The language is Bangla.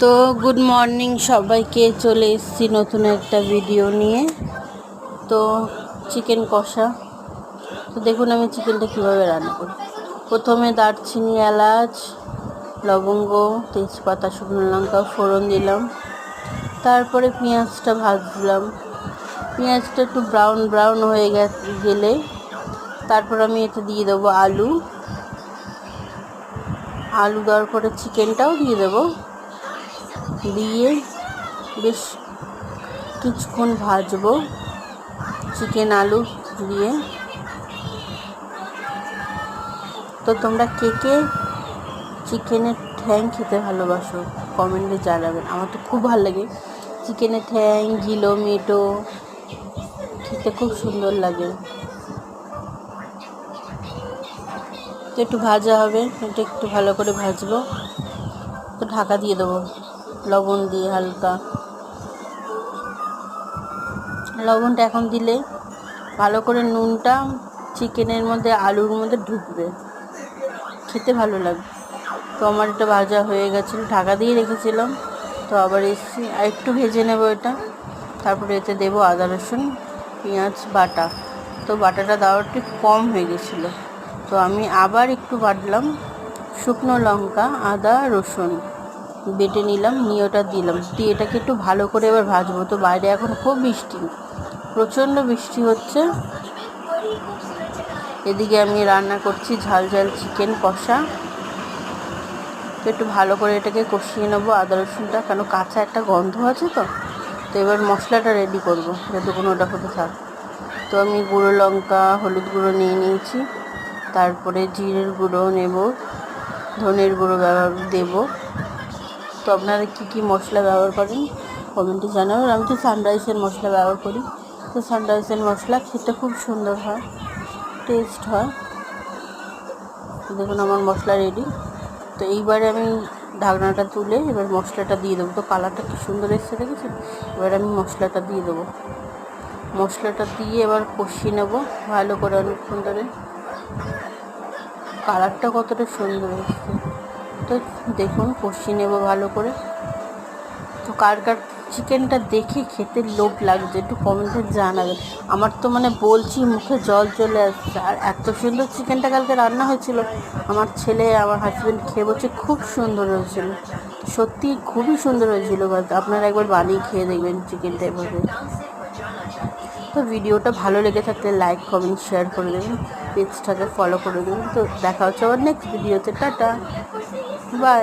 তো গুড মর্নিং সবাইকে, চলে এসেছি নতুন একটা ভিডিও নিয়ে। তো চিকেন কষা। তো দেখুন আমি চিকেনটা কীভাবে রান্না করি। প্রথমে দারচিনি, এলাচ, লবঙ্গ, তেজপাতা, শুকনো লঙ্কা ফোড়ন দিলাম। তারপরে পেঁয়াজটা ভাজলাম। পেঁয়াজটা একটু ব্রাউন হয়ে গেলে তারপর আমি এতে দিয়ে দেবো আলু দেওয়ার পরে চিকেনটাও দিয়ে দেবো। দিয়ে বেশ কিছুক্ষণ ভাজবো চিকেন আলু দিয়ে। তো তোমরা কে কে চিকেনের ঠ্যাং খেতে ভালোবাসো কমেন্টে জানাবেন। আমার তো খুব ভালো লাগে চিকেনের ঠ্যাং, গিলো মেটো খেতে খুব সুন্দর লাগে। তো একটু ভাজা হবে, এটা একটু ভালো করে ভাজবো। তো ঢাকা দিয়ে দেবো লবণ দিয়ে হালকা। লবণটা এখন দিলে ভালো করে নুনটা চিকেনের মধ্যে, আলুর মধ্যে ঢুকবে, খেতে ভালো লাগবে। তো আমার এটা ভাজা হয়ে গেছিলো, ঢাকা দিয়ে রেখেছিলাম। তো আবার এসছি আর একটু ভেজে নেবো এটা। তারপরে এতে দেবো আদা রসুন পেঁয়াজ বাটা। তো বাটাটা দেওয়ার একটু কম হয়ে গেছিলো, তো আমি আবার একটু বাটলাম। শুকনো লঙ্কা, আদা রসুন বেটে নিলাম, নিয়ে ওটা দিলাম। দিয়ে এটাকে একটু ভালো করে এবার ভাজবো। তো বাইরে এখন খুব বৃষ্টি, প্রচণ্ড বৃষ্টি হচ্ছে। এদিকে আমি রান্না করছি ঝাল চিকেন কষা। তো একটু ভালো করে এটাকে কষিয়ে নেবো আদা রসুনটা, কেন কাঁচা একটা গন্ধ আছে। তো এবার মশলাটা রেডি করবো, যতক্ষণ ওটা হতে থাক। তো আমি গুঁড়ো লঙ্কা, হলুদ গুঁড়ো নিয়ে নিয়েছি। তারপরে জিরের গুঁড়ো নেব, ধনের গুঁড়ো দেবো। তো আপনারা কী মশলা ব্যবহার করেন কমেন্টে জানাবেন। আমি তো সানরাইসের মশলা ব্যবহার করি। তো সানরাইসের মশলা খেতে খুব সুন্দর হয়, টেস্ট হয়। দেখুন আমার মশলা রেডি। তো এইবারে আমি ঢাকনাটা তুলে এবার মশলাটা দিয়ে দেবো। তো কালারটা কি সুন্দর এসছে দেখেছেন। এবার আমি মশলাটা দিয়ে দেবো। মশলাটা দিয়ে এবার কষিয়ে নেবো ভালো করে অনেকক্ষণ ধরে। কালারটা কতটা সুন্দর এসছে, তো দেখুন কষিয়ে নেবো ভালো করে। তো কার চিকেনটা দেখে খেতে লোভ লাগছে একটু কমেন্টে জানাবেন। আমার তো বলছি মুখে জল চলে আসছে। আর এত সুন্দর চিকেনটা কালকে রান্না হয়েছিল, আমার ছেলে আমার হাজব্যান্ড খেয়ে বলছে খুব সুন্দর হয়েছিল। সত্যি খুবই সুন্দর হয়েছিল। আপনারা একবার বানিয়ে খেয়ে দেখবেন চিকেনটা এভাবে। তো ভিডিওটা ভালো লেগে থাকলে লাইক কমেন্ট শেয়ার করে দেবেন, পেজটাকে ফলো করে দেবেন। তো দেখা হচ্ছে আবার নেক্সট ভিডিওতে। Tata, by.